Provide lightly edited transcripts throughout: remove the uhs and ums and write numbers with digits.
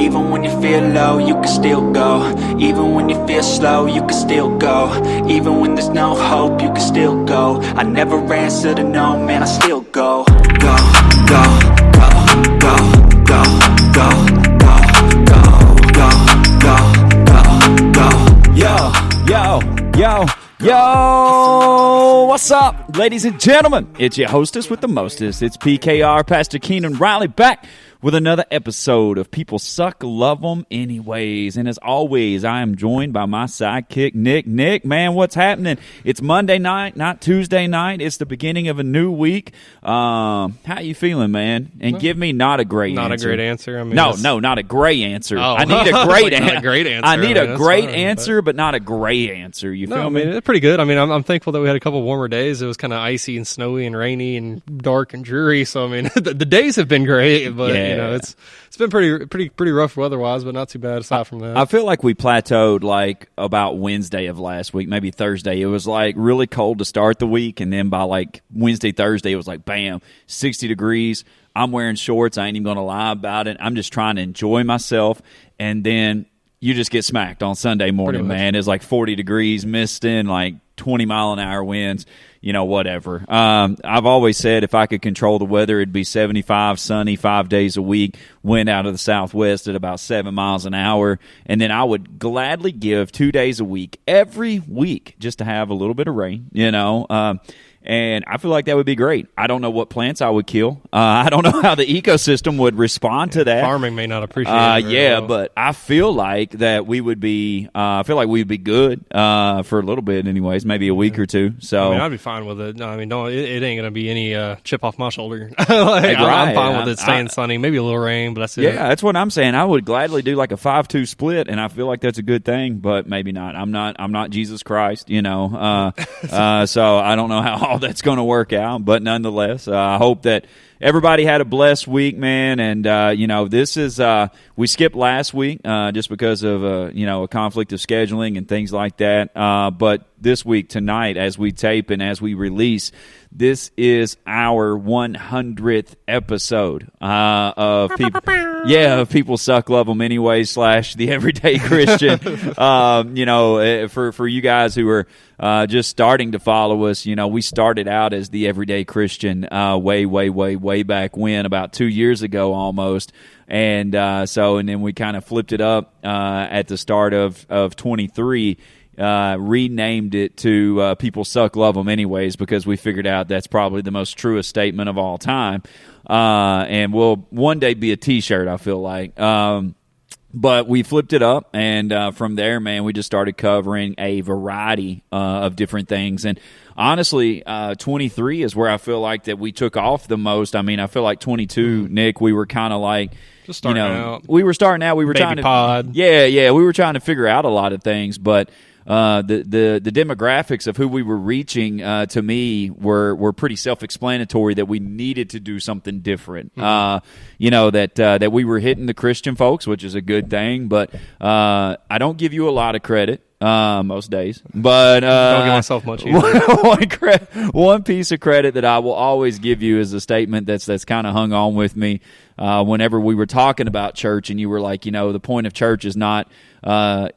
Even when you feel low, you can still go. Even when you feel slow, you can still go. Even when there's no hope, you can still go. I never answer to no, man, I still go. Go, go, go, go, go, go, go, go, go, go, go, go. Yo, what's up, ladies and gentlemen? It's your hostess with the mostest. It's PKR, Pastor Keenan Riley, back with another episode of People Suck, Love Them Anyways. And as always, I am joined by my sidekick, Nick. Nick, man, what's happening? It's Monday night, not Tuesday night. It's the beginning of a new week. How you feeling, man? And give me not a great answer. Not a great answer? I mean, no, not a gray answer. Oh. I need a great Not a great answer. I need a great fine, answer, but not a gray answer. You feel me? I mean, it's pretty good. I mean, I'm thankful that we had a couple warmer days. It was kind of icy and snowy and rainy and dark and dreary. So, I mean, the days have been great, but, you know, it's been pretty rough weather-wise, but not too bad aside from that. I feel like we plateaued like about Wednesday of last week, maybe Thursday. It was like really cold to start the week, and then by like Wednesday, Thursday, it was like bam, 60 degrees. I'm wearing shorts. I ain't even going to lie about it. I'm just trying to enjoy myself, and then you just get smacked on Sunday morning, man. It's like 40 degrees, misting, like 20-mile-an-hour winds. You know, whatever. I've always said if I could control the weather, it'd be 75, sunny, 5 days a week, wind out of the southwest at about 7 miles an hour, and then I would gladly give 2 days a week, every week, just to have a little bit of rain, you know. And I feel like that would be great. I don't know what plants I would kill. I don't know how the ecosystem would respond to that. Farming may not appreciate it. Yeah, but I feel like that we would be. I feel like we'd be good for a little bit, anyways, maybe a week or two. So I mean, I'd be fine with it. I mean, it ain't gonna be any chip off my shoulder. I'm fine with it staying sunny, maybe a little rain, but that's it. Yeah, that's what I'm saying. I would gladly do like a 5-2 split, and I feel like that's a good thing. But maybe not. I'm not Jesus Christ, you know. So I don't know how all that's going to work out, but nonetheless, I hope that everybody had a blessed week, man. And you know, this is we skipped last week just because of you know, a conflict of scheduling and things like that. But this week, tonight, as we tape and as we release, this is our 100th episode of people. Yeah, of People Suck, Love Them Anyways / The Everyday Christian. You know, for you guys who are just starting to follow us, you know, we started out as The Everyday Christian way back when, about 2 years ago almost. And and then we kind of flipped it up at the start of 23. Renamed it to People Suck, Love Them Anyways, because we figured out that's probably the most truest statement of all time. And will one day be a T-shirt, I feel like. But we flipped it up, and from there, man, we just started covering a variety of different things. And honestly, 23 is where I feel like that we took off the most. I mean, I feel like 22, Nick, we were kind of like, just starting out. We were starting out. We were Baby trying to pod. Yeah, we were trying to figure out a lot of things, but the demographics of who we were reaching to me were pretty self-explanatory that we needed to do something different. You know, that we were hitting the Christian folks, which is a good thing, but I don't give you a lot of credit. Most days, but don't give myself much either. One piece of credit that I will always give you is a statement that's kind of hung on with me. Whenever we were talking about church, and you were like, you know, the point of church is not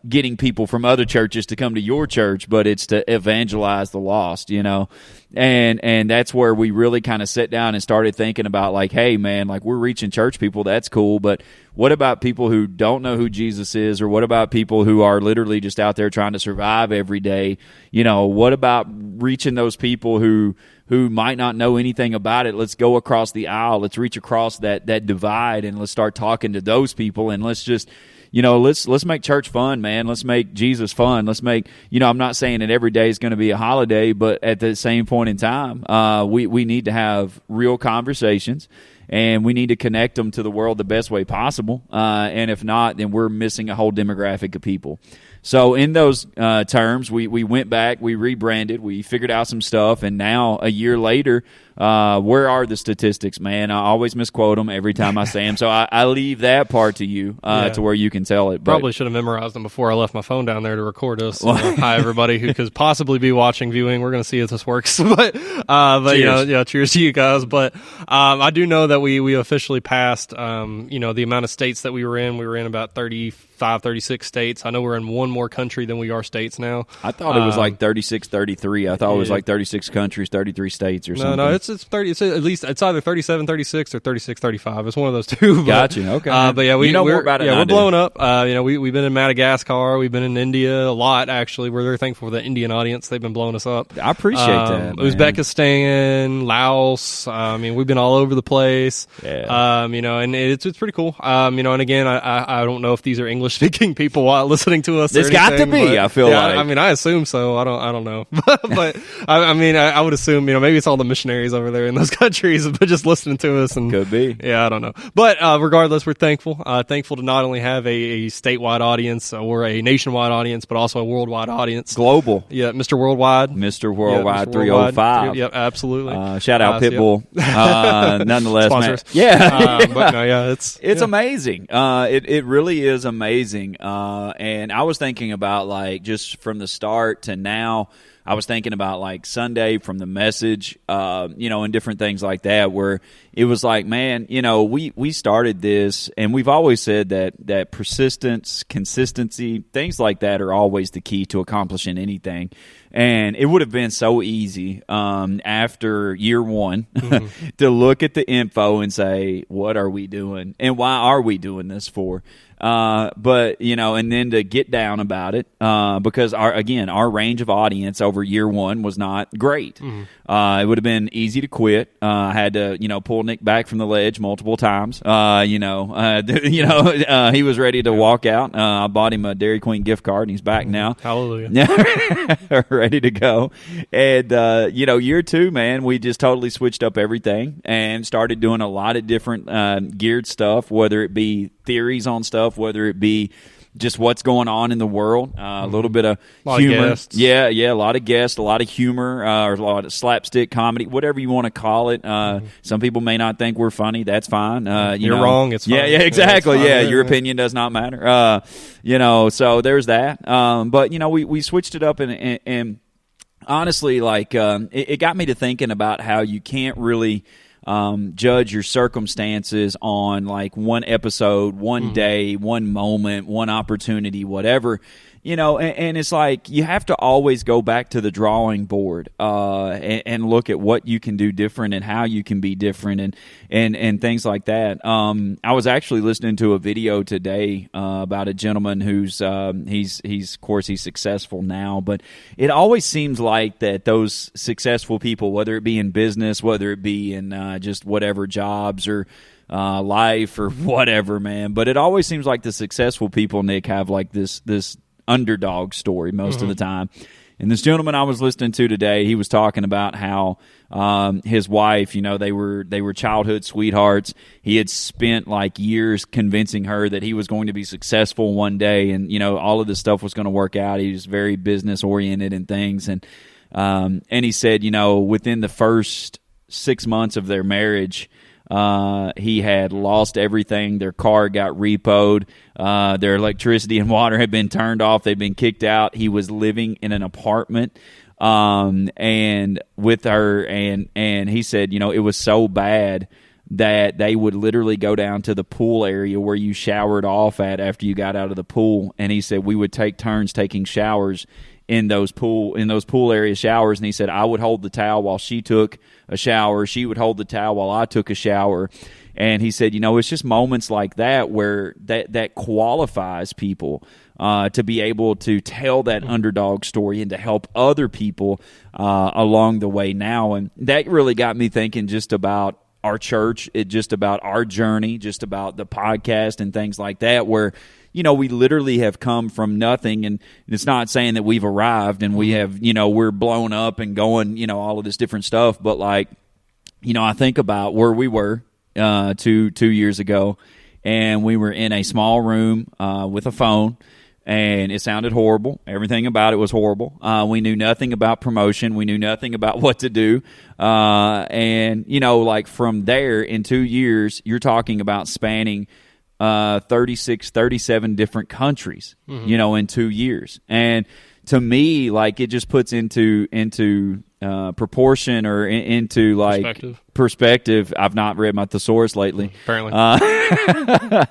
getting people from other churches to come to your church, but it's to evangelize the lost, you know. And that's where we really kind of sat down and started thinking about, like, hey, man, like, we're reaching church people, that's cool, but what about people who don't know who Jesus is, or what about people who are literally just out there trying to survive every day? You know, what about reaching those people who might not know anything about it? Let's go across the aisle. Let's reach across that divide, and let's start talking to those people, and let's just, you know, let's make church fun, man. Let's make Jesus fun. Let's make, you know, I'm not saying that every day is going to be a holiday, but at the same point in time, we need to have real conversations, and we need to connect them to the world the best way possible. And if not, then we're missing a whole demographic of people. So in those terms, we went back, we rebranded, we figured out some stuff, and now a year later, Where are the statistics, man? I always misquote them every time I say them, so I leave that part to you to where you can tell it. But probably should have memorized them before I left my phone down there to record us. Hi, everybody who could possibly be watching, viewing. We're going to see if this works. but cheers. Cheers to you guys. But I do know that we officially passed, the amount of states that we were in. We were in about 35, 36 states. I know we're in one more country than we are states now. I thought it was like 36, 33. I thought it was like 36 countries, 33 states or something. No, it's 30. It's at least it's either 37, 36 or 36, 35. It's one of those two. But, gotcha. Okay. But yeah, we know we're, more about it. Yeah, than we're I do. blowing up. We've been in Madagascar. We've been in India a lot. Actually, we're very thankful for the Indian audience. They've been blowing us up. I appreciate that. Man. Uzbekistan, Laos. We've been all over the place. Yeah. And it's pretty cool. And again, I don't know if these are English speaking people while listening to us. There's got to be. I feel like. I assume so. I don't know. but I would assume maybe it's all the missionaries over there in those countries, but just listening to us and could be. Yeah, I don't know. But regardless, we're thankful. Thankful to not only have a statewide audience or a nationwide audience, but also a worldwide audience. Global. Yeah, Mr. Worldwide. Mr. Worldwide Mr. 305. Yep, absolutely. Shout out Pitbull. Nonetheless, sponsors. Man. Yeah. But no, yeah, it's amazing. It really is amazing. And I was thinking about like just from the start to now. I was thinking about like Sunday from the message, and different things like that, where it was like, man, we started this, and we've always said that persistence, consistency, things like that are always the key to accomplishing anything. And it would have been so easy after year one to look at the info and say, what are we doing? And why are we doing this for? But and then to get down about it, because our range of audience over year one was not great. It would have been easy to quit. I had to, pull Nick back from the ledge multiple times. He was ready to walk out. I bought him a Dairy Queen gift card and he's back now. Hallelujah. Ready to go. And, year two, man, we just totally switched up everything and started doing a lot of different, geared stuff, whether it be theories on stuff, whether it be just what's going on in the world, a little bit of humor. Yeah, a lot of guests, a lot of humor, or a lot of slapstick comedy, whatever you want to call it. Some people may not think we're funny. That's fine. You're wrong. It's fine. Yeah, exactly. Yeah, your opinion does not matter. So there's that. But we switched it up and honestly, like it got me to thinking about how you can't really judge your circumstances on like one episode, one day, one moment, one opportunity, whatever. And it's like you have to always go back to the drawing board and look at what you can do different and how you can be different and things like that. I was actually listening to a video today about a gentleman who's he's successful now, but it always seems like that those successful people, whether it be in business, whether it be in just whatever jobs or life or whatever, man, but it always seems like the successful people, Nick, have like this underdog story most of the time. And this gentleman I was listening to today, he was talking about how his wife, they were childhood sweethearts. He had spent like years convincing her that he was going to be successful one day, and all of this stuff was going to work out. He was very business oriented and things, and he said, within the first 6 months of their marriage, he had lost everything. Their car got repoed. Their electricity and water had been turned off. They'd been kicked out. He was living in an apartment, and with her, and he said, it was so bad that they would literally go down to the pool area where you showered off at after you got out of the pool. And he said, we would take turns taking showers in those pool area showers, and he said I would hold the towel while she took a shower, she would hold the towel while I took a shower. And he said, it's just moments like that where that qualifies people to be able to tell that underdog story and to help other people along the way now. And that really got me thinking just about our church, just about our journey, just about the podcast and things like that, where we literally have come from nothing, and it's not saying that we've arrived and we have, we're blown up and going, all of this different stuff. But like, I think about where we were 2 years ago, and we were in a small room with a phone, and it sounded horrible. Everything about it was horrible. We knew nothing about promotion. We knew nothing about what to do. And, you know, like from there in 2 years, you're talking about spanning 36, 37 different countries, you know, in 2 years. And to me, like, it just puts into proportion or into like perspective. I've not read my thesaurus lately. Apparently,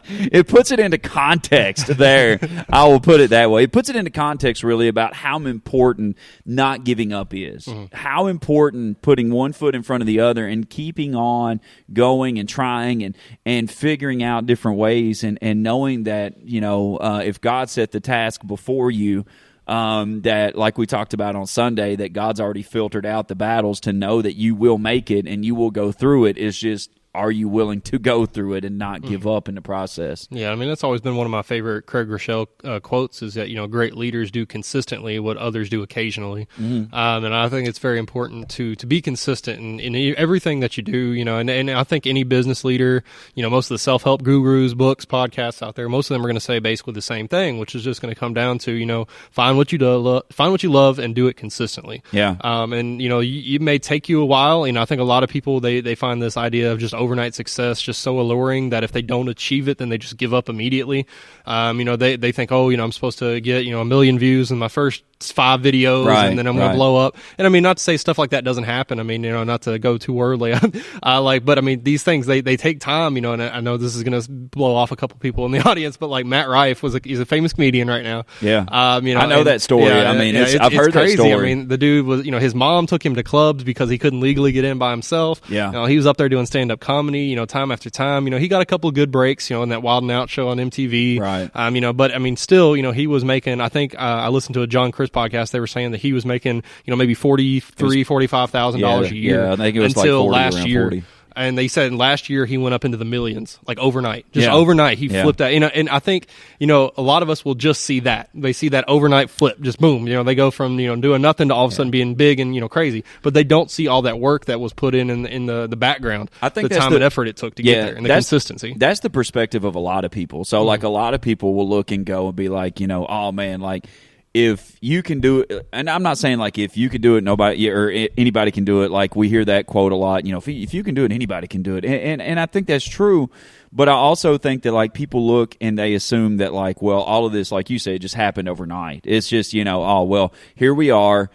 it puts it into context. There, I will put it that way. It puts it into context, really, about how important not giving up is. How important putting one foot in front of the other and keeping on going and trying and figuring out different ways and knowing that, you know, if God set the task before you. That, like we talked about on Sunday, that God's already filtered out the battles to know that you will make it and you will go through it. It's just, are you willing to go through it and not give up in the process? Yeah, I mean, that's always been one of my favorite Craig Rochelle quotes is that, you know, great leaders do consistently what others do occasionally. And I think it's very important to be consistent in everything that you do, you know, and I think any business leader, you know, most of the self-help gurus, books, podcasts out there, most of them are going to say basically the same thing, which is just going to come down to, you know, find what you love and do it consistently. Yeah. And, you know, it may take you a while. You know, I think a lot of people, they find this idea of just overnight success just so alluring that if they don't achieve it, then they just give up immediately. You know, they think, oh, you know, I'm supposed to get, you know, 1 million views in my first 5 videos, and then I'm going to blow up. And I mean, not to say stuff like that doesn't happen. I mean, you know, not to go too worldly. But I mean, these things, they take time, you know, and I know this is going to blow off a couple people in the audience, but like Matt Rife he's a famous comedian right now. Yeah. You know, I know that story. Yeah, I mean, I've heard crazy. that story. I mean, the dude was, you know, his mom took him to clubs because he couldn't legally get in by himself. Yeah. You know, he was up there doing stand-up comedy, you know, time after time. You know, he got a couple of good breaks, you know, in that Wild 'N Out show on MTV. Right. You know, but I mean, still, you know, he was making, I think, I listened to a John Chris podcast. They were saying that he was making, you know, maybe $45,000 a year. Yeah, I think it was until like 40, last year. 40. And they said last year he went up into the millions, like overnight. Just overnight, he flipped that. You know, and I think, you know, a lot of us will just see that. They see that overnight flip, just boom. You know, they go from, you know, doing nothing to all of a sudden being big and, you know, crazy. But they don't see all that work that was put in the background. I think the time and effort it took to get there, and the consistency. That's the perspective of a lot of people. So, like, a lot of people will look and go and be like, you know, oh man, like, if you can do it, and I'm not saying like if you can do it, nobody or anybody can do it. Like we hear that quote a lot. You know, if you can do it, anybody can do it, and I think that's true. But I also think that like people look and they assume that like, well, all of this, like you said, just happened overnight. It's just, you know, oh well, here we are.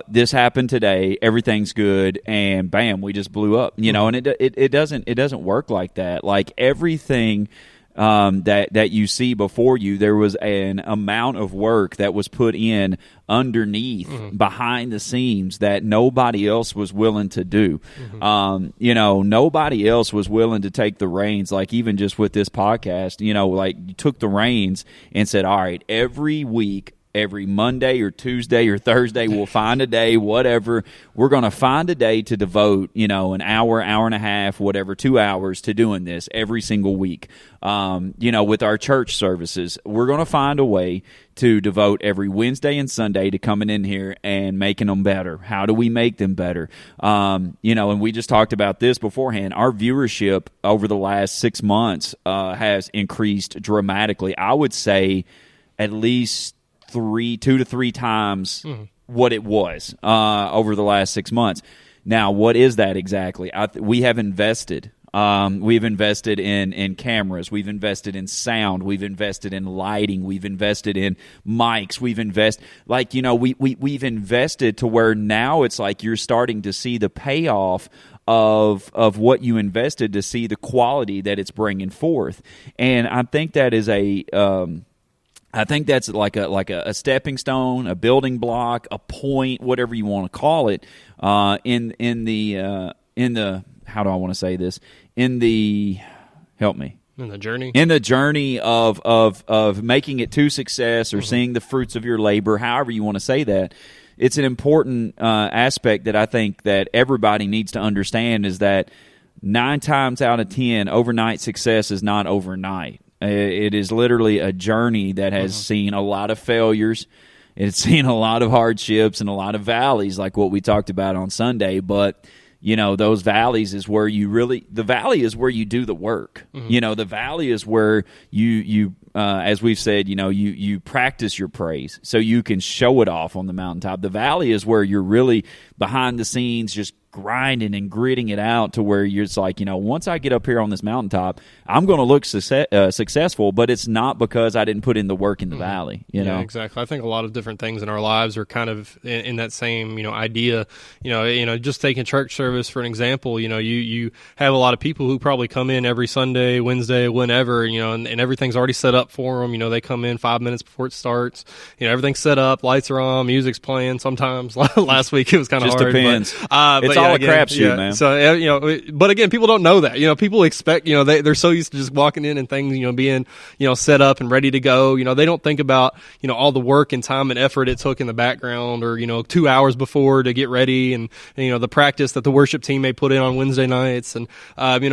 This happened today. Everything's good, and bam, we just blew up. You know, and it doesn't work like that. Like everything. That you see before you, there was an amount of work that was put in underneath, behind the scenes that nobody else was willing to do. You know, nobody else was willing to take the reins. Like even just with this podcast, you know, like you took the reins and said, all right, every week, every Monday or Tuesday or Thursday, we'll find a day, whatever. We're going to find a day to devote, you know, an hour, hour and a half, whatever, 2 hours to doing this every single week. You know, with our church services, we're going to find a way to devote every Wednesday and Sunday to coming in here and making them better. How do we make them better? You know, and we just talked about this beforehand. Our viewership over the last 6 months has increased dramatically. I would say at least 2 to 3 times what it was over the last 6 months. Now, what is that exactly? We have invested. We've invested in cameras. We've invested in sound. We've invested in lighting. We've invested in mics. We've invested, like, you know, we've invested to where now it's like you're starting to see the payoff of what you invested, to see the quality that it's bringing forth. And I think that is I think that's like a stepping stone, a building block, a point, whatever you want to call it, in the how do I want to say this? Help me. In the journey? In the journey of making it to success or seeing the fruits of your labor, however you want to say that. It's an important aspect that I think that everybody needs to understand, is that 9 times out of 10, overnight success is not overnight. It is literally a journey that has seen a lot of failures. It's seen a lot of hardships and a lot of valleys, like what we talked about on Sunday. But, you know, those valleys is where the valley is where you do the work. You know, the valley is where you as we've said, you practice your praise so you can show it off on the mountaintop. The valley is where you're really behind the scenes, just grinding and gritting it out to where you're just like, once I get up here on this mountaintop, I'm going to look successful, but it's not because I didn't put in the work in the valley. Yeah, exactly. I think a lot of different things in our lives are kind of in that same, idea. Just taking church service for an example. You have a lot of people who probably come in every Sunday, Wednesday, whenever. And everything's already set up for them. They come in 5 minutes before it starts. Everything's set up, lights are on, music's playing. Sometimes last week it was kind of hard. Just depends. But, it's all a crapshoot, man. So but again, people don't know that. People expect they're so used to just walking in and things being set up and ready to go. They don't think about all the work and time and effort it took in the background, or 2 hours before to get ready, and the practice that the worship team may put in on Wednesday nights, and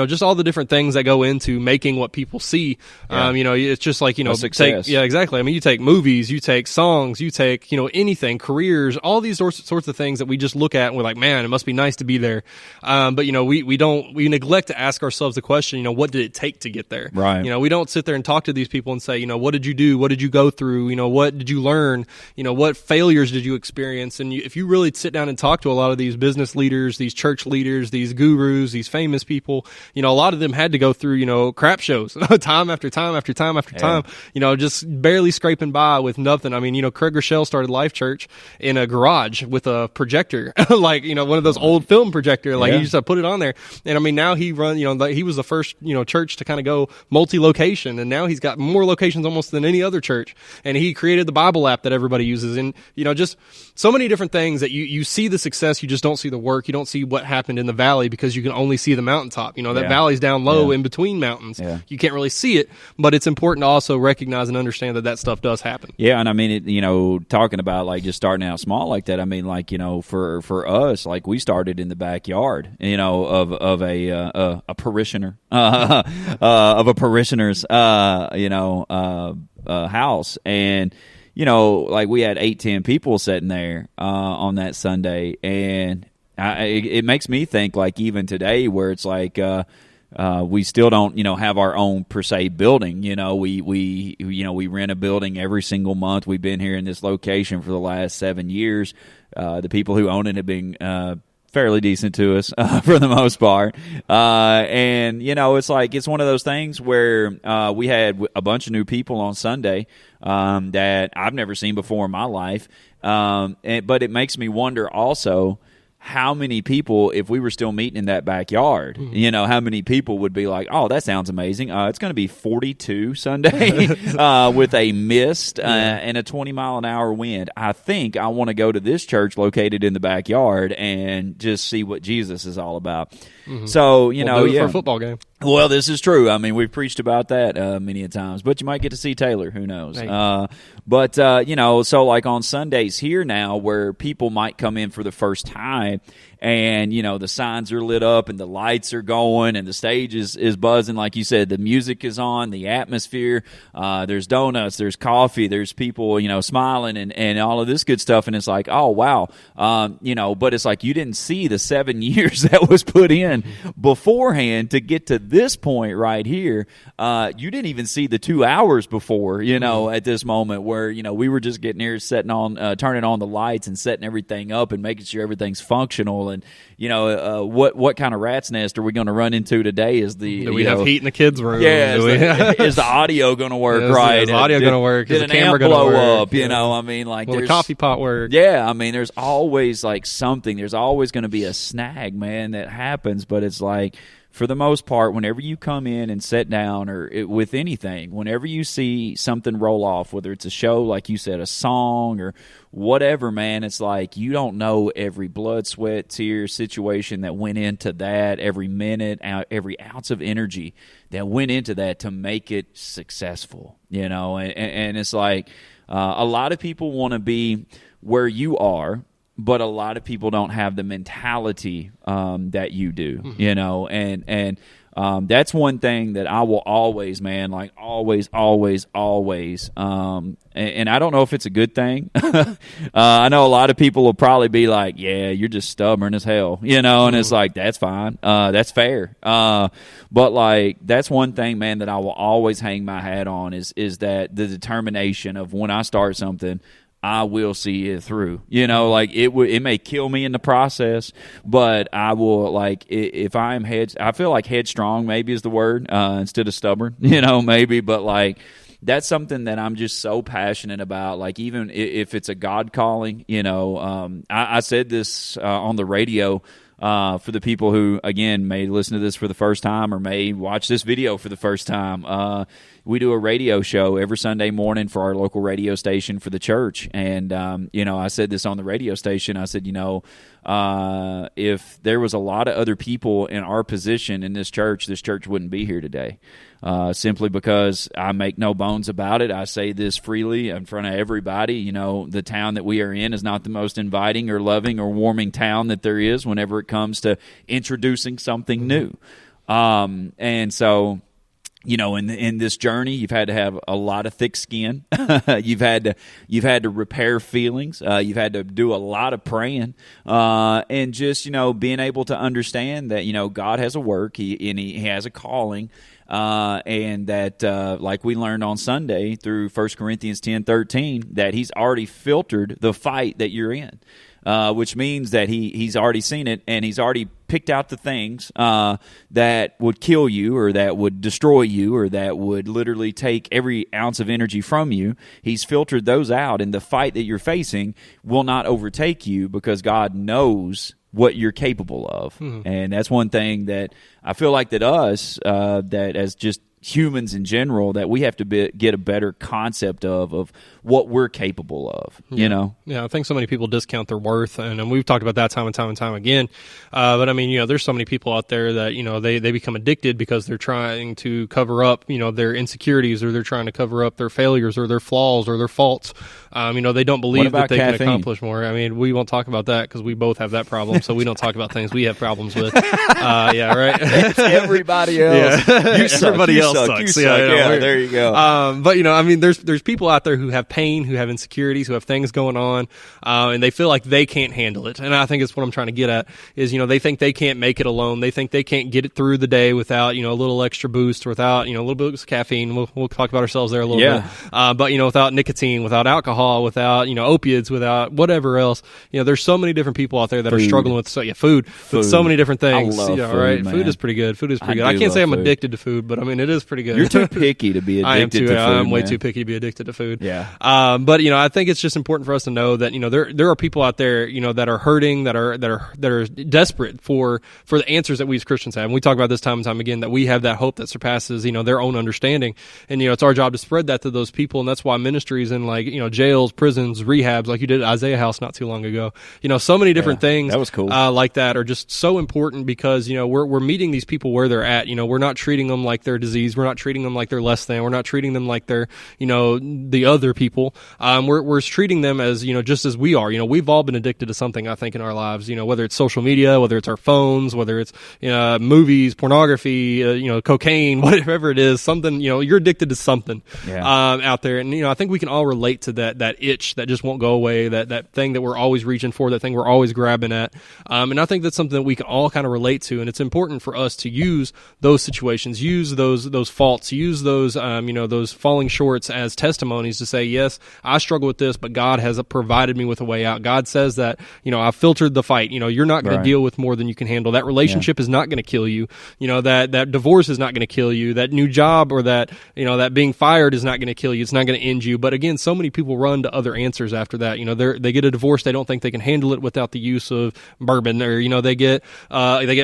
just all the different things that go into making what people see. It's just like success. Exactly. I mean, you take movies, you take songs, you take anything, careers, all these sorts of things that we just look at and we're like, man, it must be nice to be there. But we neglect to ask ourselves the question, what did it take to get there? Right. We don't sit there and talk to these people and say, what did you do? What did you go through? What did you learn? What failures did you experience? And if you really sit down and talk to a lot of these business leaders, these church leaders, these gurus, these famous people, a lot of them had to go through, crap shows time after time after time after time, just barely scraping by with nothing. I mean, Craig Rochelle started Life Church in a garage with a projector, like, one of those old film projector, like he just put it on there. And I mean, now he run, he was the first, church to kind of go multi-location, and now he's got more locations almost than any other church. And he created the Bible app that everybody uses. And, just so many different things that you see the success, you just don't see the work. You don't see what happened in the valley because you can only see the mountaintop. That valley's down low in between mountains. Yeah. You can't really see it, but it's important to also recognize and understand that stuff does happen. Yeah. And I mean, talking about like just starting out small like that, I mean, like, for us, like we started in the backyard, of a parishioner, of a parishioner's, house. And, like we had 8-10 people sitting there on that Sunday, and it makes me think, like, even today, where it's like we still don't have our own per se building. We rent a building every single month. We've been here in this location for the last 7 years. The people who own it have been fairly decent to us for the most part. And, it's like, it's one of those things where we had a bunch of new people on Sunday that I've never seen before in my life. But it makes me wonder also how many people, if we were still meeting in that backyard, how many people would be like, oh, that sounds amazing. It's going to be 42 Sunday with a mist and a 20-mile-an-hour wind. I think I want to go to this church located in the backyard and just see what Jesus is all about. Mm-hmm. So, we'll do it for a football game. Well, this is true. I mean, we've preached about that many a times, but you might get to see Taylor. Who knows? So like on Sundays here now, where people might come in for the first time, and the signs are lit up and the lights are going and the stage is buzzing, like you said, the music is on, the atmosphere, there's donuts, there's coffee, there's people smiling and all of this good stuff, and it's like, oh wow, but it's like you didn't see the 7 years that was put in beforehand to get to this point right here. You didn't even see the 2 hours before, at this moment where we were just getting here, turning on the lights and setting everything up and making sure everything's functional. And what kind of rat's nest are we going to run into today? Is the do we have heat in the kids' room? Yeah, is the audio going to work right? Is the audio going to work? Did is an the camera amp blow work? up? I mean, like, will the coffee pot work? Yeah, I mean, there's always like something. There's always going to be a snag, man, that happens. But it's like, for the most part, whenever you come in and sit down or with anything, whenever you see something roll off, whether it's a show, like you said, a song or whatever, man, it's like you don't know every blood, sweat, tear situation that went into that, every minute, every ounce of energy that went into that to make it successful, and it's like a lot of people want to be where you are, but a lot of people don't have the mentality that you do, and That's one thing that I will always, man, like always. And I don't know if it's a good thing. I know a lot of people will probably be like, yeah, you're just stubborn as hell, and it's like, that's fine. That's fair. But like, that's one thing, man, that I will always hang my hat on is that the determination of when I start something, I will see it through. Like it may kill me in the process, but I will, like, if I am I feel like headstrong maybe is the word, instead of stubborn, maybe, but like, that's something that I'm just so passionate about. Like, even if it's a God calling, I said this on the radio, for the people who, again, may listen to this for the first time or may watch this video for the first time. We do a radio show every Sunday morning for our local radio station for the church. And, I said this on the radio station. I said, if there was a lot of other people in our position in this church wouldn't be here today. Simply because I make no bones about it. I say this freely in front of everybody. The town that we are in is not the most inviting or loving or warming town that there is whenever it comes to introducing something new. And so, in this journey, you've had to have a lot of thick skin. You've had to repair feelings. You've had to do a lot of praying, and just being able to understand that God has a work, he has a calling, and that like we learned on Sunday through 1 Corinthians 10:13, that He's already filtered the fight that you're in. Which means that he's already seen it, and he's already picked out the things that would kill you, or that would destroy you, or that would literally take every ounce of energy from you. He's filtered those out, and the fight that you're facing will not overtake you because God knows what you're capable of. And that's one thing that I feel like that that as just humans in general, that we have to get a better concept of what we're capable of, Yeah, I think so many people discount their worth, and we've talked about that time and time again. But I mean, there's so many people out there that, they become addicted because they're trying to cover up, their insecurities, or they're trying to cover up their failures or their flaws or their faults. They don't believe that they can accomplish more. I mean, we won't talk about that because we both have that problem, so we don't talk about things we have problems with. Yeah, right. It's everybody else. Yeah. You suck. Everybody You else suck. sucks. You suck. Yeah, there you go. But I mean, there's people out there who have pain, who have insecurities, who have things going on, and they feel like they can't handle it. And I think it's what I'm trying to get at is, they think they can't make it alone. They think they can't get it through the day without, a little extra boost, without, a little bit of caffeine. We'll talk about ourselves there a little bit. But, without nicotine, without alcohol, without, opiates, without whatever else. There's so many different people out there that are struggling with food. With so many different things. I love food, right? man. Food is pretty good. I can't say I'm addicted to food, but I mean, it is pretty good. You're too picky to be addicted to food. I'm way man. too picky to be addicted to food. Yeah. But I think it's just important for us to know that there are people out there that are hurting, that are desperate for the answers that we as Christians have. And we talk about this time and time again, that we have that hope that surpasses their own understanding. And it's our job to spread that to those people. And that's why ministries in jails, prisons, rehabs, like you did at Isaiah House not too long ago. So many different things that was cool. Like that are just so important because we're meeting these people where they're at. We're not treating them like they're diseased. We're not treating them like they're less than. We're not treating them like they're the other people. We're treating them as just as we are. We've all been addicted to something, I think, in our lives. Whether it's social media, whether it's our phones, whether it's movies, pornography, cocaine, whatever it is. Something you're addicted to something out there, and I think we can all relate to that itch that just won't go away. That thing that we're always reaching for, that thing we're always grabbing at. And I think that's something that we can all kind of relate to, and it's important for us to use those situations, use those faults, use those those falling shorts as testimonies to say, yes, I struggle with this, but God has provided me with a way out. God says that I've filtered the fight. You're not going to deal with more than you can handle. That relationship is not going to kill you. That divorce is not going to kill you. That new job or that that being fired is not going to kill you. It's not going to end you. But again, so many people run to other answers after that. They get a divorce. They don't think they can handle it without the use of bourbon, or they get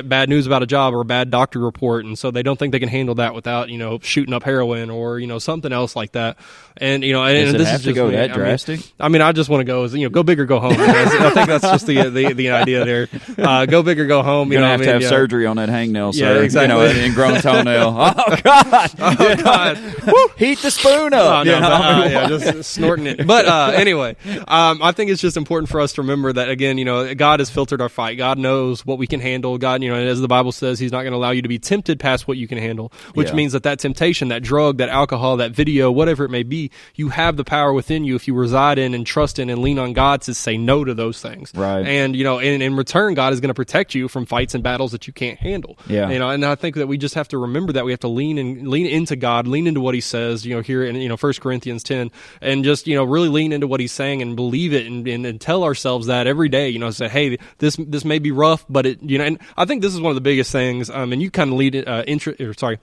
bad news about a job or a bad doctor report, and so they don't think they can handle that without about, shooting up heroin or, something else like that. And, and Does it this have is to just go me. that drastic? I just want to go, go big or go home. I think that's just the idea there. Go big or go home. You're going to have surgery on that hangnail, sir. Yeah, exactly. And grown toenail. Oh, God. Oh, God. Heat the spoon up. Just snorting it. But anyway, I think it's just important for us to remember that, again, God has filtered our fight. God knows what we can handle. God, as the Bible says, he's not going to allow you to be tempted past what you can handle, which means that temptation, that drug, that alcohol, that video, whatever it may be, you have the power within you if you reside in and trust in and lean on God to say no to those things. Right. And, in return, God is going to protect you from fights and battles that you can't handle. Yeah. And I think that we just have to remember that we have to lean into God, lean into what he says, here in, 1 Corinthians 10, and just, really lean into what he's saying and believe it and tell ourselves that every day, say, hey, this may be rough, but it, and I think this is one of the biggest things, and you kind of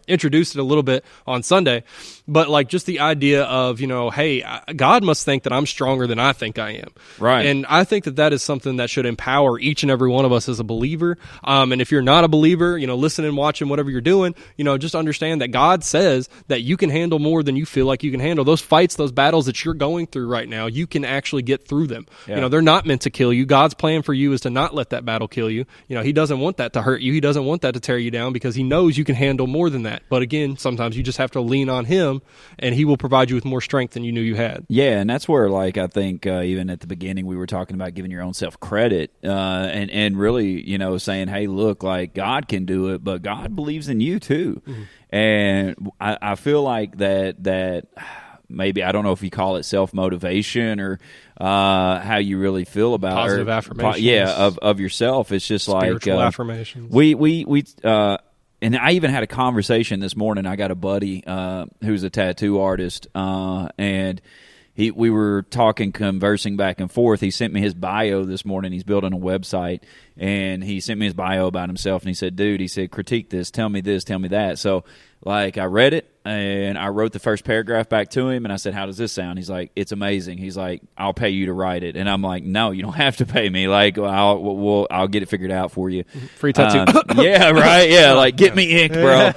introduced it a little bit on Sunday, but like just the idea of, hey, God must think that I'm stronger than I think I am. Right. And I think that is something that should empower each and every one of us as a believer. And if you're not a believer, listening, watching, whatever you're doing, just understand that God says that you can handle more than you feel like you can handle. Those fights, those battles that you're going through right now, you can actually get through them. Yeah. They're not meant to kill you. God's plan for you is to not let that battle kill you. He doesn't want that to hurt you. He doesn't want that to tear you down because he knows you can handle more than that. But again, sometimes you just have to lean on him and he will provide you with more strength than you knew you had. Yeah, and that's where, I think even at the beginning we were talking about giving your own self credit and really, saying, hey, look, God can do it, but God believes in you too. Mm-hmm. And I feel like that maybe, I don't know if you call it self-motivation or how you really feel about positive affirmations. Of yourself. It's just spiritual affirmations. We and I even had a conversation this morning. I got a buddy who's a tattoo artist, and we were conversing back and forth. He sent me his bio this morning. He's building a website, and he sent me his bio about himself, and he said, dude, he said, critique this, tell me that. So, I read it, and I wrote the first paragraph back to him, and I said, how does this sound? He's like, it's amazing. He's like, I'll pay you to write it. And I'm like, no, you don't have to pay me. I'll get it figured out for you. Free tattoo. Yeah, right. Yeah, get me inked, bro.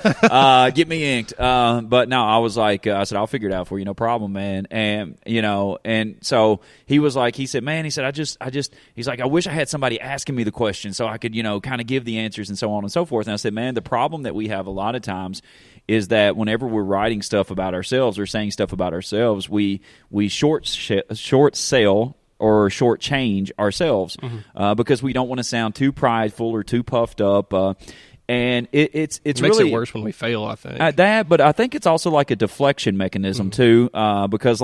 Get me inked. But no, I was like, I said, I'll figure it out for you. No problem, man. And, and so he was like, he's like, I wish I had somebody asking me the question so I could, kind of give the answers and so on and so forth. And I said, man, the problem that we have a lot of times is that whenever we're writing stuff about ourselves or saying stuff about ourselves, we short sell or short change ourselves because we don't want to sound too prideful or too puffed up. And it makes really it worse when we fail, I think. But I think it's also like a deflection mechanism too, because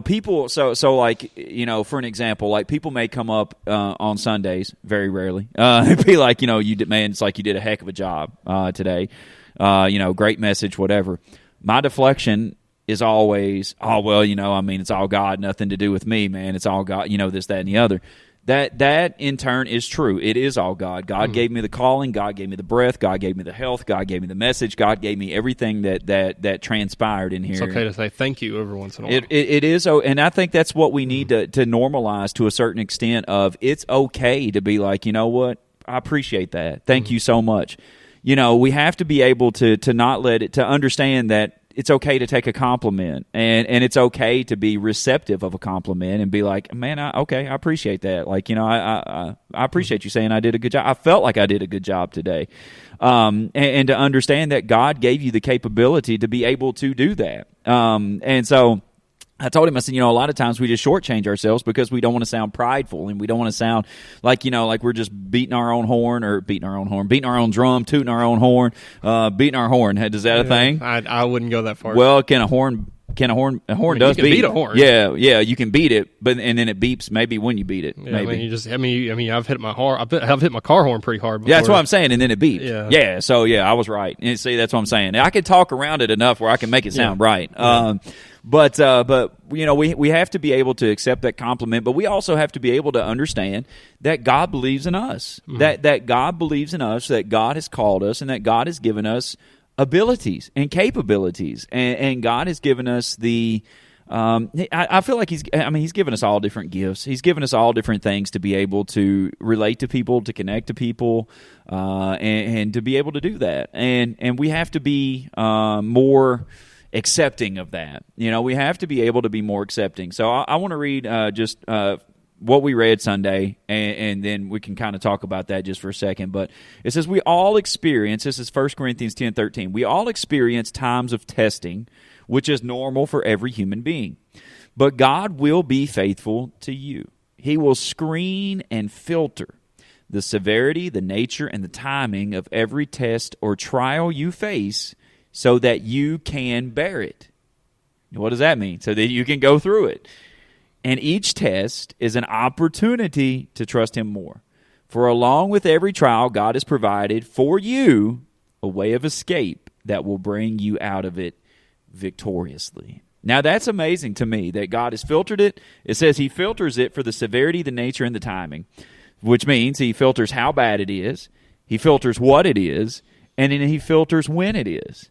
people. So for an example, people may come up on Sundays, very rarely, be like, it's like you did a heck of a job today. Great message, whatever. My deflection is always, it's all God, nothing to do with me, man. It's all God, this, that, and the other. That in turn is true. It is all God. God gave me the calling. God gave me the breath. God gave me the health. God gave me the message. God gave me everything that transpired in here. It's okay to say thank you every once in a while. It is, and I think that's what we need to normalize to a certain extent. Of it's okay to be like, you know what, I appreciate that. Thank you so much. We have to be able to not let it, to understand that it's okay to take a compliment, and it's okay to be receptive of a compliment and be like, man, I appreciate that. I appreciate you saying I did a good job. I felt like I did a good job today. And to understand that God gave you the capability to be able to do that. And so I told him, I said, a lot of times we just shortchange ourselves because we don't want to sound prideful and we don't want to sound like, like we're just beating our own drum, tooting our own horn, beating our horn. Is that a thing? I wouldn't go that far. Well, a horn does beat. You can beat a horn. Yeah, you can beat it, and then it beeps maybe when you beat it. Yeah, maybe. I've hit my car horn pretty hard before. Yeah, that's what I'm saying, and then it beeps. Yeah. So I was right. And see, that's what I'm saying. I could talk around it enough where I can make it sound right. Yeah. But we have to be able to accept that compliment, but we also have to be able to understand that God believes in us, that God believes in us, that God has called us, and that God has given us abilities and capabilities, and God has given us the I feel like he's given us all different gifts. He's given us all different things to be able to relate to people, to connect to people, and to be able to do that. And we have to be more accepting of that. We have to be able to be more accepting. So I want to read just what we read Sunday, and then we can kind of talk about that just for a second. But it says, we all experience, this is 1 Corinthians 10:13, we all experience times of testing, which is normal for every human being. But God will be faithful to you. He will screen and filter the severity, the nature, and the timing of every test or trial you face so that you can bear it. What does that mean? So that you can go through it. And each test is an opportunity to trust Him more. For along with every trial, God has provided for you a way of escape that will bring you out of it victoriously. Now that's amazing to me that God has filtered it. It says He filters it for the severity, the nature, and the timing, which means He filters how bad it is, He filters what it is, and then He filters when it is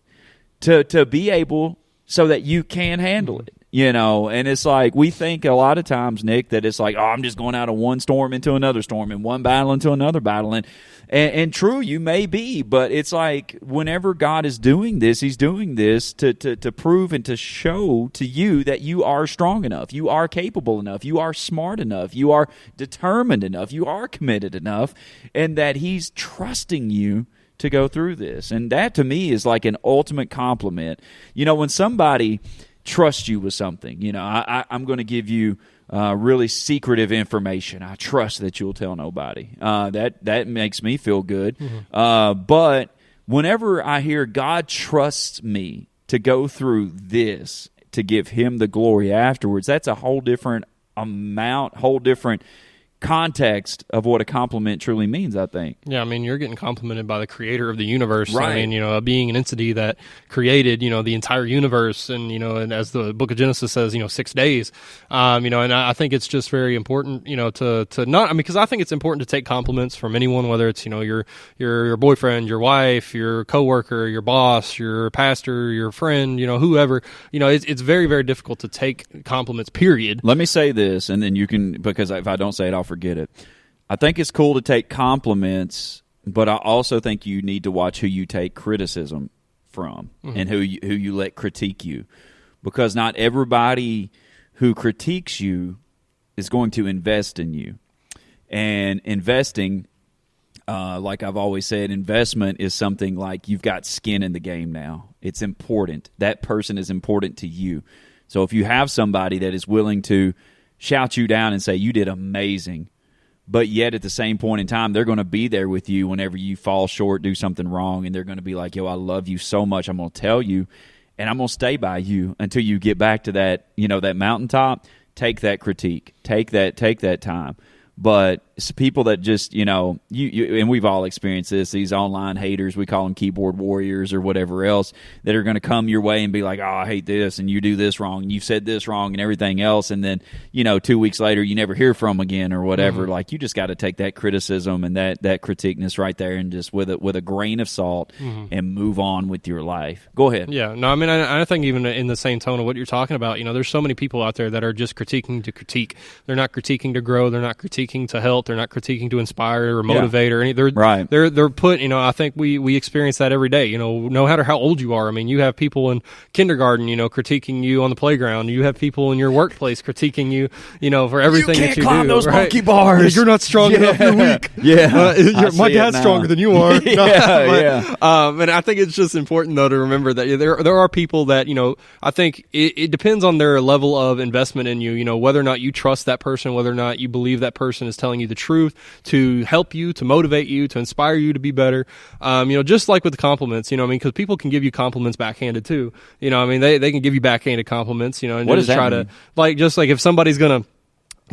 to be able so that you can handle it. And it's like we think a lot of times, Nick, that it's like, I'm just going out of one storm into another storm and one battle into another battle. And true, you may be, but it's like whenever God is doing this, He's doing this to prove and to show to you that you are strong enough, you are capable enough, you are smart enough, you are determined enough, you are committed enough, and that He's trusting you to go through this. And that to me is like an ultimate compliment. When somebody trust you with something. I'm going to give you really secretive information. I trust that you'll tell nobody. That makes me feel good. Mm-hmm. But whenever I hear God trusts me to go through this to give Him the glory afterwards, that's a whole different amount, whole different context of what a compliment truly means, I think. Yeah, you're getting complimented by the creator of the universe. Right. A being, an entity that created, the entire universe, and as the book of Genesis says, 6 days. And I think it's just very important, to not, because I think it's important to take compliments from anyone, whether it's, your boyfriend, your wife, your coworker, your boss, your pastor, your friend, whoever. It's very, very difficult to take compliments, period. Let me say this, and then you can, because if I don't say it, I'll forget it. I think it's cool to take compliments, but I also think you need to watch who you take criticism from, mm-hmm. and who you let critique you, because not everybody who critiques you is going to invest in you. And investing, like I've always said, investment is something like you've got skin in the game now. It's important. That person is important to you. So if you have somebody that is willing to shout you down and say, you did amazing, but yet at the same point in time, they're going to be there with you whenever you fall short, do something wrong, and they're going to be like, yo, I love you so much, I'm going to tell you, and I'm going to stay by you until you get back to that, that mountaintop. Take that critique. Take that time. But it's people that just, you and we've all experienced this, these online haters, we call them keyboard warriors or whatever else, that are going to come your way and be like, oh, I hate this, and you do this wrong, and you've said this wrong, and everything else, and then, 2 weeks later, you never hear from them again or whatever. Mm-hmm. Like, you just got to take that criticism and that critiqueness right there and just with a grain of salt, mm-hmm. and move on with your life. Go ahead. Yeah, no, I think even in the same tone of what you're talking about, there's so many people out there that are just critiquing to critique. They're not critiquing to grow. They're not critiquing to help. They're not critiquing to inspire or motivate, or any. They're put. I think we experience that every day. No matter how old you are. You have people in kindergarten, critiquing you on the playground. You have people in your workplace critiquing you, for everything that you do. You can't climb those monkey bars. You're not strong enough. You're weak. Yeah, my dad's stronger than you are. Yeah. And I think it's just important though to remember that there are people that I think it depends on their level of investment in you. Whether or not you trust that person, whether or not you believe that person is telling you the truth to help you, to motivate you, to inspire you to be better. Just like with the compliments, because people can give you compliments backhanded too. They can give you backhanded compliments, and what just try mean? to, just like if somebody's gonna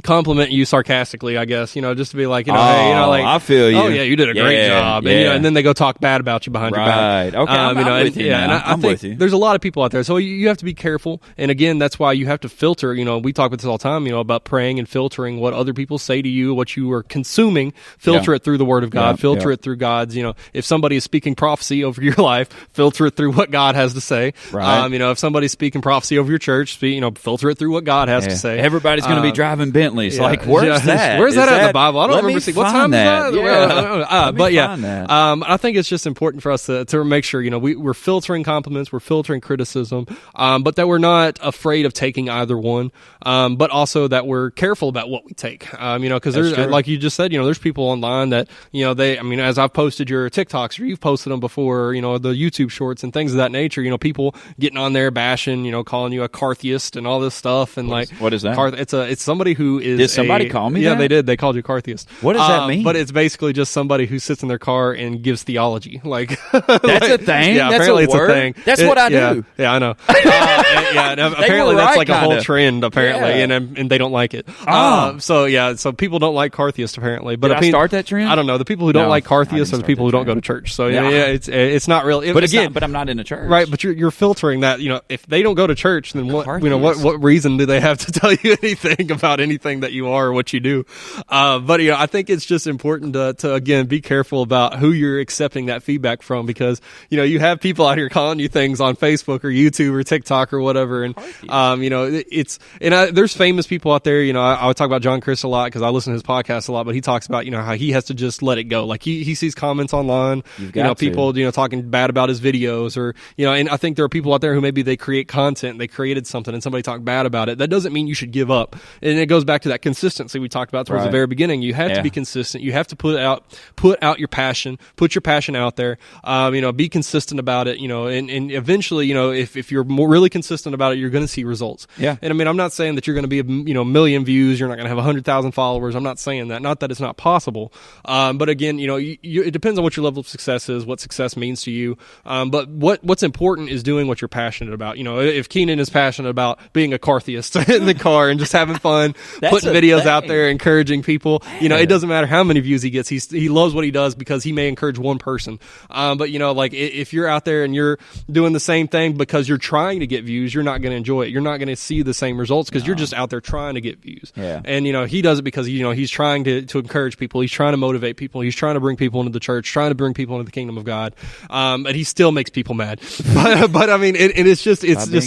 compliment you sarcastically, I guess, just to be like, hey, like, I feel you. Oh yeah, you did a great job, and then they go talk bad about you behind your back. Okay, I'm with you. And I think with you. there's a lot of people out there, so you have to be careful. And again, that's why you have to filter. We talk about this all the time, about praying and filtering what other people say to you, what you are consuming. Filter it through the Word of God. Filter it through God's. If somebody is speaking prophecy over your life, filter it through what God has to say. Right. If somebody's speaking prophecy over your church, filter it through what God has to say. Everybody's going to be driving Bentleys. Like, where's that? Where's that at in the Bible? I don't remember seeing. What time is that? Yeah. I think it's just important for us to make sure, we're filtering compliments, we're filtering criticism, but that we're not afraid of taking either one, but also that we're careful about what we take, because there's, like you just said, there's people online that, as I've posted your TikToks or you've posted them before, the YouTube shorts and things of that nature, people getting on there bashing, calling you a Cartheist and all this stuff. And what is that? It's somebody who is. Did somebody call me that? Yeah, they did. They called you Cartheist. What does that mean? But it's basically just somebody who sits in their car and gives theology. Like that's a thing. Yeah, that's apparently a word? It's a thing. That's what I do. Yeah, I know. Apparently that's like a whole trend. Apparently, and they don't like it. So people don't like Cartheists apparently. But did I start that trend? I don't know. The people who don't like Cartheists are the people who don't go to church. So it's not really. But again, but I'm not in a church, right? But you're filtering that. If they don't go to church, then what reason do they have to tell you anything about anything that you are or what you do? But I think it's just important to again be careful about who you're accepting that feedback from, because you have people out here calling you things on Facebook or YouTube or TikTok or whatever, and there's famous people out there. I would talk about John Chris a lot because I listen to his podcast a lot, but he talks about how he has to just let it go. Like he sees comments online, people talking bad about his videos, or and I think there are people out there who maybe they create content, they created something, and somebody talked bad about it. That doesn't mean you should give up, and it goes back to that consistency we talked about towards the very beginning. You have to be consistent. You have to put out your passion, put your passion out there. Be consistent about it. And eventually, if you're really consistent about it, you're going to see results. Yeah. And I'm not saying that you're going to be a million views. You're not going to have 100,000 followers. I'm not saying that. Not that it's not possible. But again, it depends on what your level of success is, what success means to you. But what's important is doing what you're passionate about. If Keenan is passionate about being a Cartheist in the car and just having fun, putting videos out there, encouraging people, it doesn't matter how many views he gets. He loves what he does because he may encourage one person. But if you're out there and you're doing the same thing because you're trying to get views, you're not going to enjoy it. You're not going to see the same results because you're just out there trying to get views. Yeah. And he does it because he's trying to encourage people. He's trying to motivate people. He's trying to bring people into the church, trying to bring people into the kingdom of God. And he still makes people mad. But I mean, it's just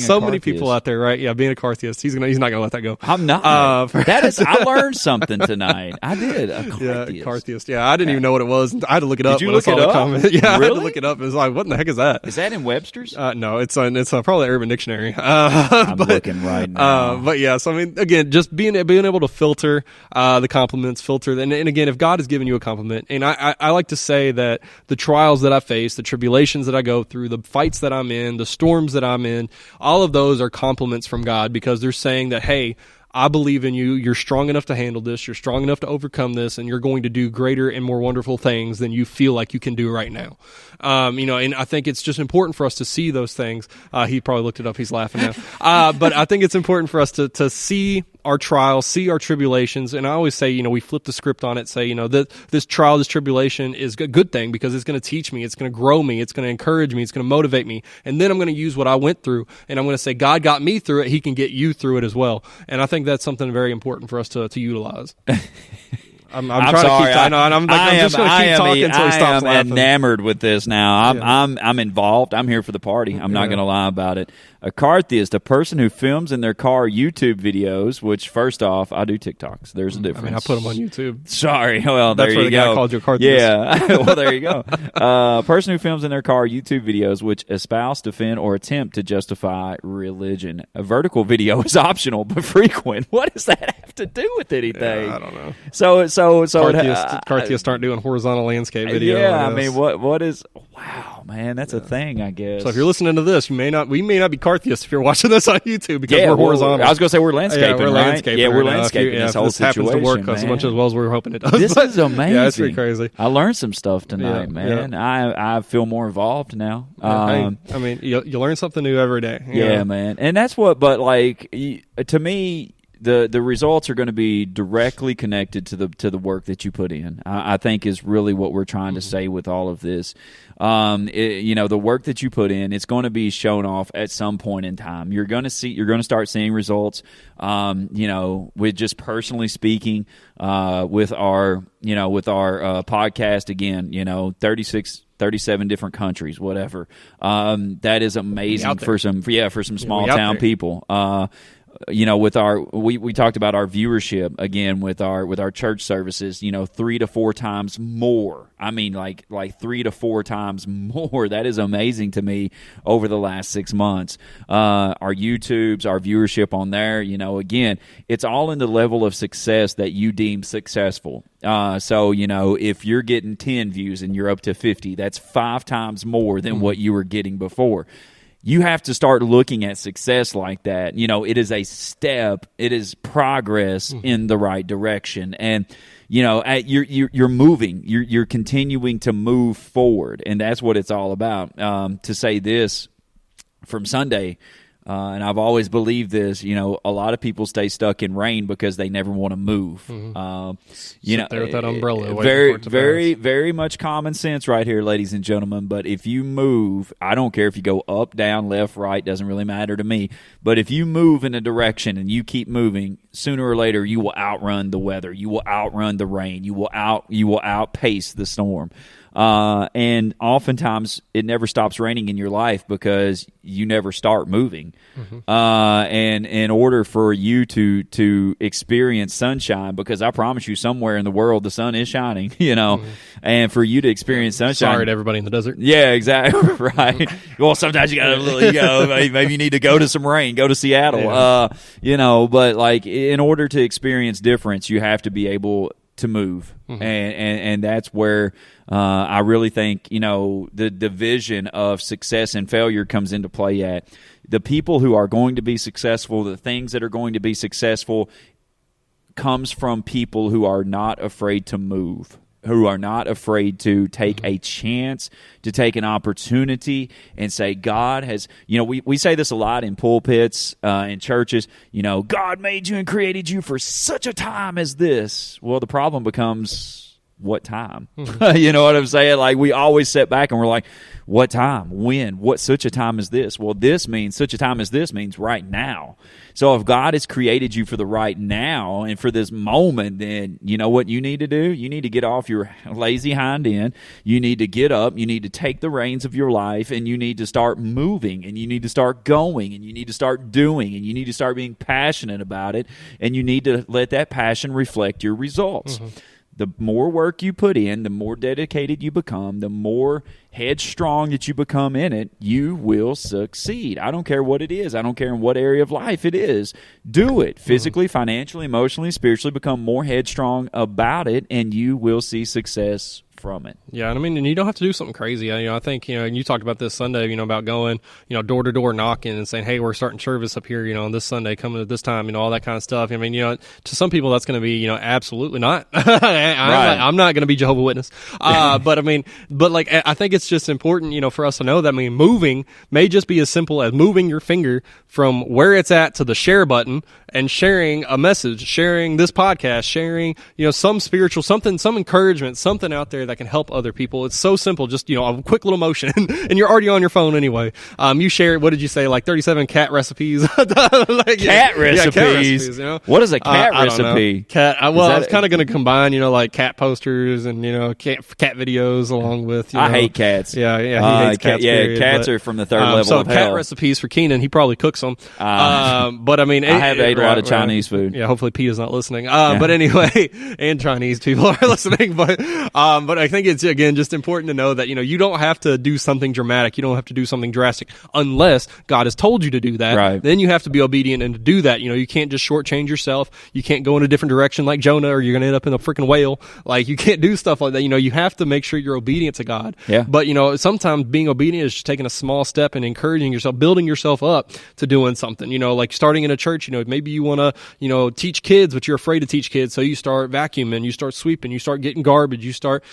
so many people out there, right? Yeah, being a Cartheist, he's not going to let that go. I'm not. I learned something tonight. I did. A Cartheist. Yeah, Cartheist. Yeah, I didn't even know what it was. I had to look it up. Did you look it up? Yeah, I really? had to look it up. It was like, what in the heck is that? Is that in Webster's? No, it's probably Urban Dictionary. I'm looking right now. But yeah, so I mean, again, just being able to filter the compliments, and again, if God has given you a compliment, and I like to say that the trials that I face, the tribulations that I go through, the fights that I'm in, the storms that I'm in, all of those are compliments from God, because they're saying that, hey, I believe in you. You're strong enough to handle this. You're strong enough to overcome this, and you're going to do greater and more wonderful things than you feel like you can do right now. And I think it's just important for us to see those things. He probably looked it up. He's laughing now. But I think it's important for us to see our trials, see our tribulations. And I always say, we flip the script on it, say, that this trial, this tribulation is a good thing because it's going to teach me. It's going to grow me. It's going to encourage me. It's going to motivate me. And then I'm going to use what I went through, and I'm going to say, God got me through it. He can get you through it as well. And I think that's something very important for us to utilize. I'm trying sorry. to keep talking. I'm just going to keep talking until he stops laughing. I am enamored with this now. I'm involved. I'm here for the party. I'm not going to lie about it. A Cartheist, a person who films in their car YouTube videos, which, first off, I do TikToks. There's a difference. I mean, I put them on YouTube. Sorry. Well, there you go. That's where the guy called you a Cartheist. Yeah. Well, there you go. A person who films in their car YouTube videos which espouse, defend, or attempt to justify religion. A vertical video is optional but frequent. What does that have to do with anything? Yeah, I don't know. So Cartheists aren't doing horizontal landscape videos. Yeah, I mean, what is... Wow, man, that's a thing, I guess. So if you're listening to this, we may not be Cartheists if you're watching this on YouTube because we're horizontal. I was going to say we're landscaping, we're right? landscaping. Yeah, we're landscaping this whole situation, happens to work as much as well as we're hoping it does. This is amazing. Yeah, it's pretty crazy. I learned some stuff tonight, man. Yeah. I feel more involved now. I mean, you learn something new every day. Yeah, man. And that's what, but like, to me... the results are going to be directly connected to the work that you put in. I think is really what we're trying to say with all of this. The work that you put in, it's going to be shown off at some point in time. You're going to start seeing results. With just personally speaking, with our podcast again, 37 different countries, whatever. That is amazing for some small town people. We talked about our viewership again with our church services, 3 to 4 times more. I mean, like 3 to 4 times more. That is amazing to me over the last 6 months. Our YouTubes, our viewership on there, again, it's all in the level of success that you deem successful. So if you're getting 10 views and you're up to 50, that's 5 times more than what you were getting before. You have to start looking at success like that. It is a step. It is progress in the right direction, and you're moving. You're continuing to move forward, and that's what it's all about. To say this from Sunday. And I've always believed this, a lot of people stay stuck in rain because they never want to move. Sit there with that umbrella. Very much common sense right here, ladies and gentlemen. But if you move, I don't care if you go up, down, left, right, doesn't really matter to me. But if you move in a direction and you keep moving, sooner or later you will outrun the weather. You will outrun the rain. You will outpace the storm. And oftentimes it never stops raining in your life because you never start moving. And in order for you to experience sunshine, because I promise you somewhere in the world the sun is shining, and for you to experience sunshine. Sorry to everybody in the desert. Yeah, exactly. Right. Well, sometimes you got maybe you need to go to some rain, go to Seattle, but like in order to experience difference, you have to be able to move. And that's where I really think the division of success and failure comes into play at. The people who are going to be successful, the things that are going to be successful, comes from people who are not afraid to move, who are not afraid to take a chance, to take an opportunity and say, God has, we say this a lot in pulpits, in churches, God made you and created you for such a time as this. Well, the problem becomes, what time? You know what I'm saying? Like, we always sit back and we're like, what time? When? What such a time as this? Well, this means such a time as this means right now. So if God has created you for the right now and for this moment, then you know what you need to do? You need to get off your lazy hind end. You need to get up. You need to take the reins of your life, and you need to start moving, and you need to start going, and you need to start doing, and you need to start being passionate about it, and you need to let that passion reflect your results. The more work you put in, the more dedicated you become, the more headstrong that you become in it, you will succeed. I don't care what it is. I don't care in what area of life it is. Do it. Physically, financially, emotionally, spiritually, become more headstrong about it, and you will see success from it. Yeah, and you don't have to do something crazy. I think, and you talked about this Sunday, about going, door to door knocking and saying, hey, we're starting service up here, on this Sunday, coming at this time, all that kind of stuff. To some people that's going to be, absolutely not. I'm not going to be Jehovah's Witness. But I think it's just important, for us to know that, moving may just be as simple as moving your finger from where it's at to the share button and sharing a message, sharing this podcast, sharing, some spiritual, something, some encouragement, something out there that can help other people. It's so simple, just a quick little motion, and you're already on your phone anyway. You share, what did you say, like 37 cat recipes? Cat recipes. What is a cat recipe? Cat. I was kind of going to combine, like cat posters and cat videos along with. I hate cats. Yeah, he hates cats. Cats are from the third level so of hell. Cat recipes for Keenan. He probably cooks them. But I have ate a lot of Chinese food. Yeah, hopefully Pete is not listening. But anyway, and Chinese people are listening. But I think it's, again, just important to know that, you don't have to do something dramatic. You don't have to do something drastic unless God has told you to do that. Right. Then you have to be obedient and to do that. You can't just shortchange yourself. You can't go in a different direction like Jonah, or you're going to end up in a freaking whale. Like, you can't do stuff like that. You have to make sure you're obedient to God. Yeah. But, sometimes being obedient is just taking a small step and encouraging yourself, building yourself up to doing something. Like starting in a church, maybe you want to, teach kids, but you're afraid to teach kids. So you start vacuuming, you start sweeping, you start getting garbage, you start,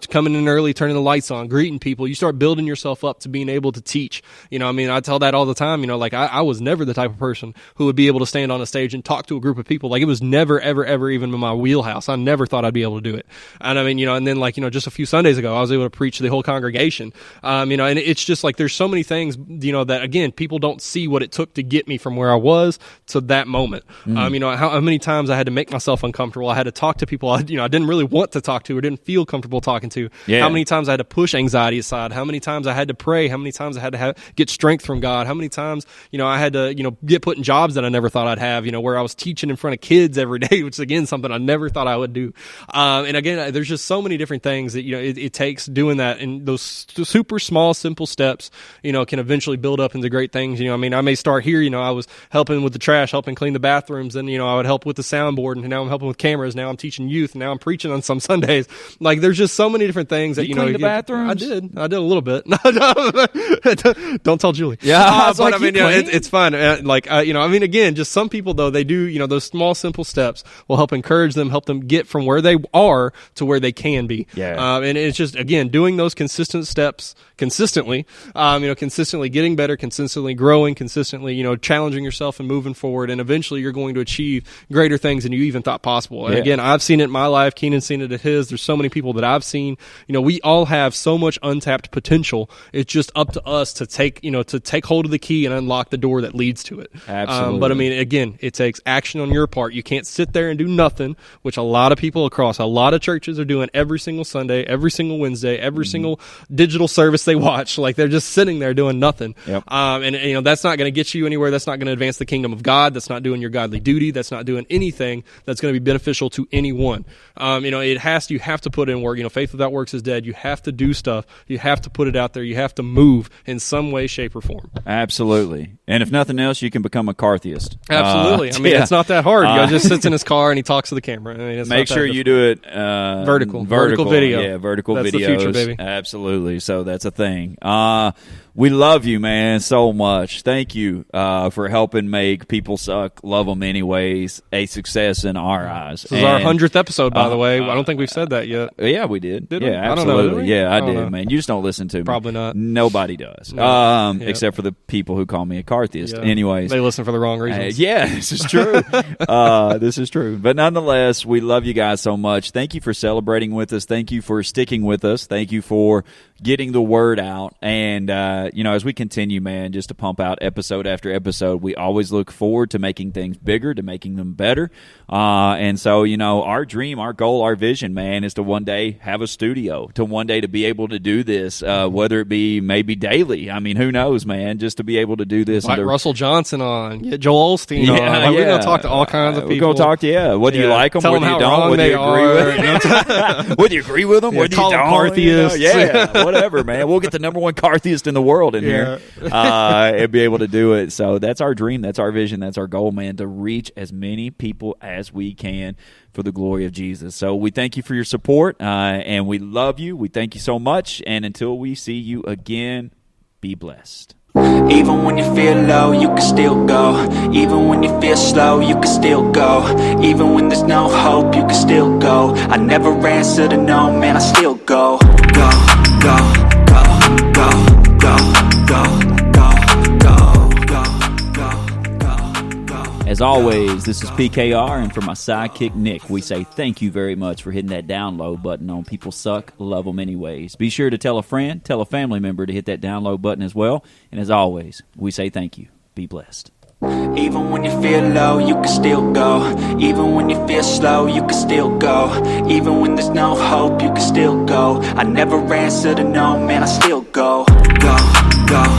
coming in early, turning the lights on, greeting people. You start building yourself up to being able to teach. I tell that all the time. Like I was never the type of person who would be able to stand on a stage and talk to a group of people. Like it was never, ever, ever even in my wheelhouse. I never thought I'd be able to do it. And and then just a few Sundays ago, I was able to preach to the whole congregation. And it's just like there's so many things, that again, people don't see what it took to get me from where I was to that moment. How many times I had to make myself uncomfortable. I had to talk to people I didn't really want to talk to or didn't feel comfortable talking to. Yeah. How many times I had to push anxiety aside. How many times I had to pray. How many times I had to get strength from God. How many times, I had to, get put in jobs that I never thought I'd have, where I was teaching in front of kids every day, which is again, something I never thought I would do. And again, there's just so many different things that, it takes doing that, and those super small, simple steps, can eventually build up into great things. I may start here, I was helping with the trash, helping clean the bathrooms, and, I would help with the soundboard, and now I'm helping with cameras. Now I'm teaching youth, and now I'm preaching on some Sundays. Like, there's just so many different things that, you clean the bathrooms? I did a little bit. Don't tell Julie. Yeah. But it's fine. Again, just some people though, they do, those small, simple steps will help encourage them, help them get from where they are to where they can be. Yeah. And it's just, again, doing those consistent steps consistently, consistently getting better, consistently growing, consistently, challenging yourself and moving forward. And eventually you're going to achieve greater things than you even thought possible. And again, I've seen it in my life. Keenan's seen it at his. There's so many people that I've seen. We all have so much untapped potential. It's just up to us to take hold of the key and unlock the door that leads to it. Absolutely. But again, it takes action on your part. You can't sit there and do nothing, which a lot of people across a lot of churches are doing every single Sunday, every single Wednesday, every single digital service they watch. Like they're just sitting there doing nothing. Yep. That's not going to get you anywhere. That's not going to advance the kingdom of God. That's not doing your godly duty. That's not doing anything that's going to be beneficial to anyone. You have to put in work. Faith without works is dead. You have to do stuff. You have to put it out there. You have to move in some way, shape, or form. Absolutely. And if nothing else, you can become a Cartheist. Absolutely. It's not that hard. He just sits in his car and he talks to the camera. Make sure you do it vertical video. Yeah, vertical that's videos. The future, baby. Absolutely. So that's a thing. We love you, man, so much. Thank you for helping make People Suck, Love Them Anyways a success in our eyes. This is our 100th episode, by the way. I don't think we've said that yet. Yeah, we did. Did yeah, we? absolutely. I don't know, did we? Yeah, I did, know. man. You just don't listen to me. Probably not. Nobody does. No. Except for the people who call me a Cartheist. Yeah. Anyways. They listen for the wrong reasons. This is true. This is true. But nonetheless, we love you guys so much. Thank you for celebrating with us. Thank you for sticking with us. Thank you for getting the word out. And, as we continue, man, just to pump out episode after episode, we always look forward to making things bigger, to making them better. And so, our dream, our goal, our vision, man, is to one day have a studio, to one day to be able to do this, whether it be maybe daily. I mean, who knows, man, just to be able to do this. Like Russell Johnson on, get Joel Osteen on. We're going to talk to all kinds of people. We're going to talk to, whether you like them, tell whether them you how don't, wrong whether they you agree with them. Whether you agree with them, whether you call them don't. Cartheists. Whatever, man. We'll get the number one Cartheist in the world in here and be able to do it. So that's our dream. That's our vision. That's our goal, man, to reach as many people as we can for the glory of Jesus. So we thank you for your support, and we love you. We thank you so much. And until we see you again, be blessed. Even when you feel low, you can still go. Even when you feel slow, you can still go. Even when there's no hope, you can still go. I never answer to no, man, I still go. Go, go, go, go, go, go, go, go, go. As always, this is PKR, and for my sidekick Nick, we say thank you very much for hitting that download button on People Suck, Love Them Anyways. Be sure to tell a friend, tell a family member to hit that download button as well. And as always, we say thank you. Be blessed. Even when you feel low, you can still go. Even when you feel slow, you can still go. Even when there's no hope, you can still go. I never answer to no, man, I still go. Go, go.